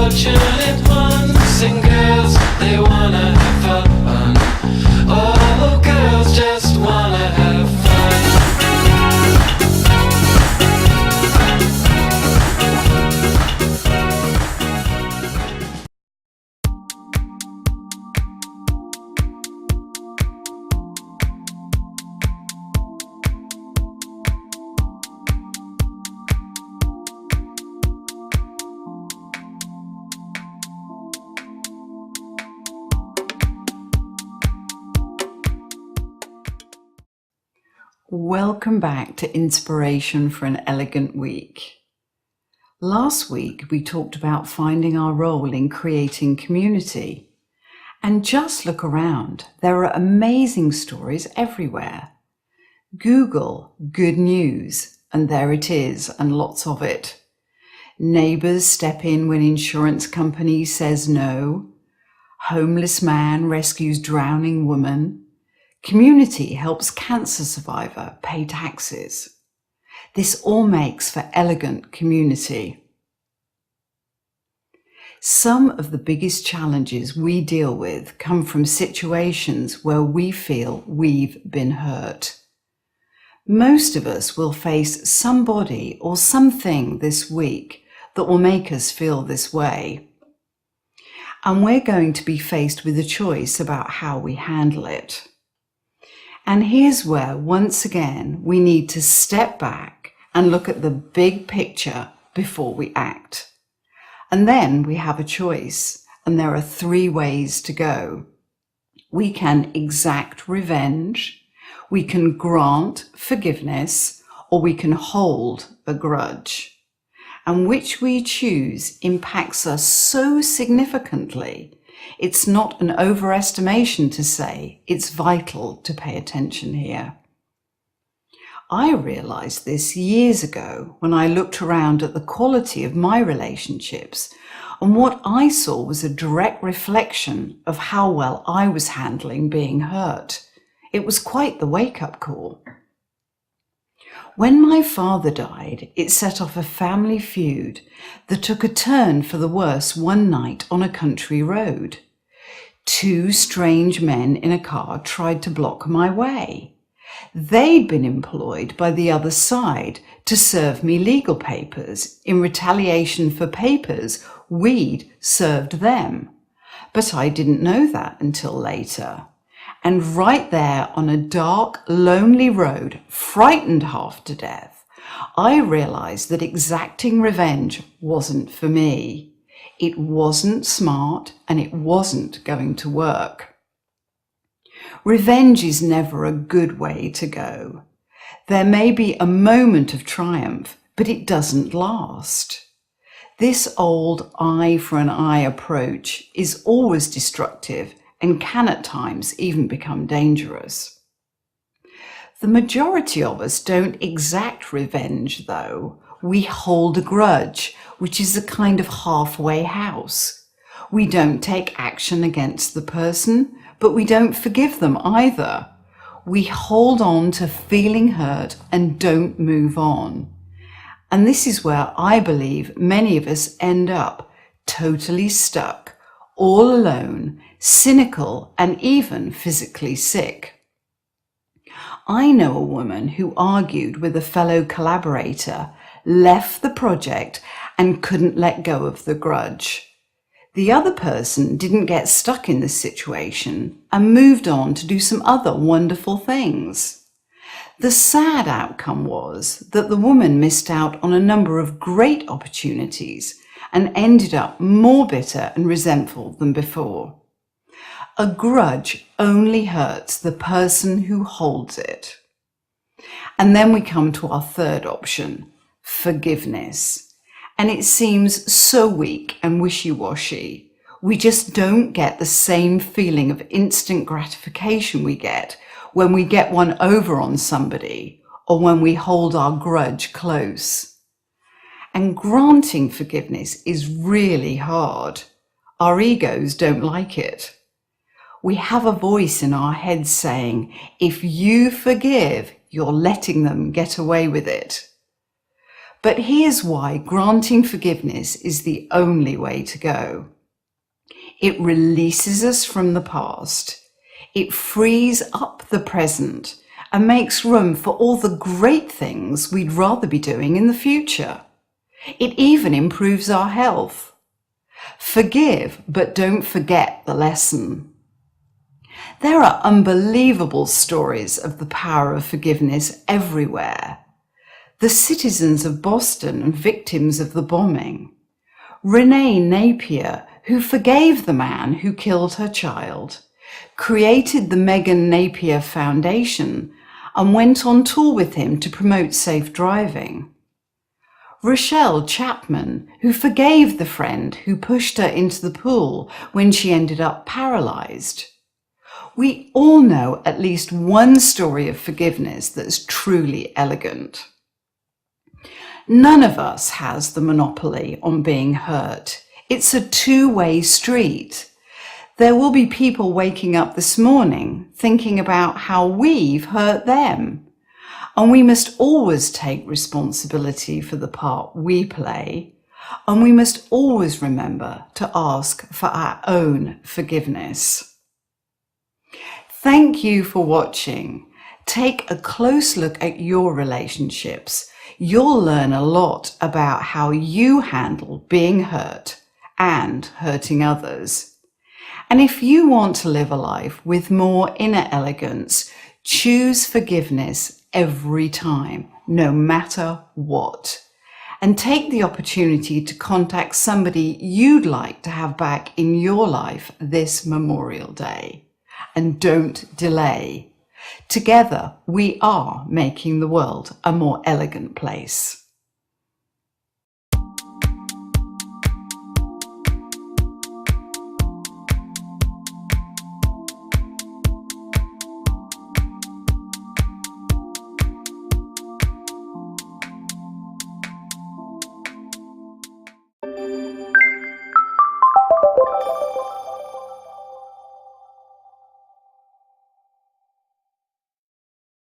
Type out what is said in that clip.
unfortunate ones, and girls, they wanna have fun. Oh, girls just wanna have fun. Welcome back to Inspiration for an Elegant Week. Last week we talked about finding our role in creating community. And just look around, there are amazing stories everywhere. Google good news and there it is, and lots of it. Neighbours step in when insurance company says no. Homeless man rescues drowning woman. Community helps cancer survivor pay taxes. This all makes for elegant community. Some of the biggest challenges we deal with come from situations where we feel we've been hurt. Most of us will face somebody or something this week that will make us feel this way. And we're going to be faced with a choice about how we handle it. And here's where, once again, we need to step back and look at the big picture before we act. And then we have a choice, and there are 3 ways to go. We can exact revenge, we can grant forgiveness, or we can hold a grudge. And which we choose impacts us so significantly. It's not an overestimation to say it's vital to pay attention here. I realized this years ago when I looked around at the quality of my relationships, and what I saw was a direct reflection of how well I was handling being hurt. It was quite the wake-up call. When my father died, it set off a family feud that took a turn for the worse one night on a country road. 2 strange men in a car tried to block my way. They'd been employed by the other side to serve me legal papers in retaliation for papers we'd served them. But I didn't know that until later. And right there on a dark, lonely road, frightened half to death, I realized that exacting revenge wasn't for me. It wasn't smart and it wasn't going to work. Revenge is never a good way to go. There may be a moment of triumph, but it doesn't last. This old eye for an eye approach is always destructive and can at times even become dangerous. The majority of us don't exact revenge though. We hold a grudge, which is a kind of halfway house. We don't take action against the person, but we don't forgive them either. We hold on to feeling hurt and don't move on. And this is where I believe many of us end up, totally stuck, all alone, cynical, and even physically sick. I know a woman who argued with a fellow collaborator, left the project, and couldn't let go of the grudge. The other person didn't get stuck in the situation and moved on to do some other wonderful things. The sad outcome was that the woman missed out on a number of great opportunities and ended up more bitter and resentful than before. A grudge only hurts the person who holds it. And then we come to our third option, forgiveness. And it seems so weak and wishy-washy. We just don't get the same feeling of instant gratification we get when we get one over on somebody or when we hold our grudge close. And granting forgiveness is really hard. Our egos don't like it. We have a voice in our heads saying, if you forgive, you're letting them get away with it. But here's why granting forgiveness is the only way to go. It releases us from the past. It frees up the present and makes room for all the great things we'd rather be doing in the future. It even improves our health. Forgive, but don't forget the lesson. There are unbelievable stories of the power of forgiveness everywhere. The citizens of Boston and victims of the bombing. Renee Napier, who forgave the man who killed her child, created the Megan Napier Foundation and went on tour with him to promote safe driving. Rochelle Chapman, who forgave the friend who pushed her into the pool when she ended up paralyzed. We all know at least one story of forgiveness that's truly elegant. None of us has the monopoly on being hurt. It's a two-way street. There will be people waking up this morning thinking about how we've hurt them. And we must always take responsibility for the part we play. And we must always remember to ask for our own forgiveness. Thank you for watching. Take a close look at your relationships. You'll learn a lot about how you handle being hurt and hurting others. And if you want to live a life with more inner elegance, choose forgiveness every time, no matter what. And take the opportunity to contact somebody you'd like to have back in your life this Memorial Day. And don't delay. Together, we are making the world a more elegant place.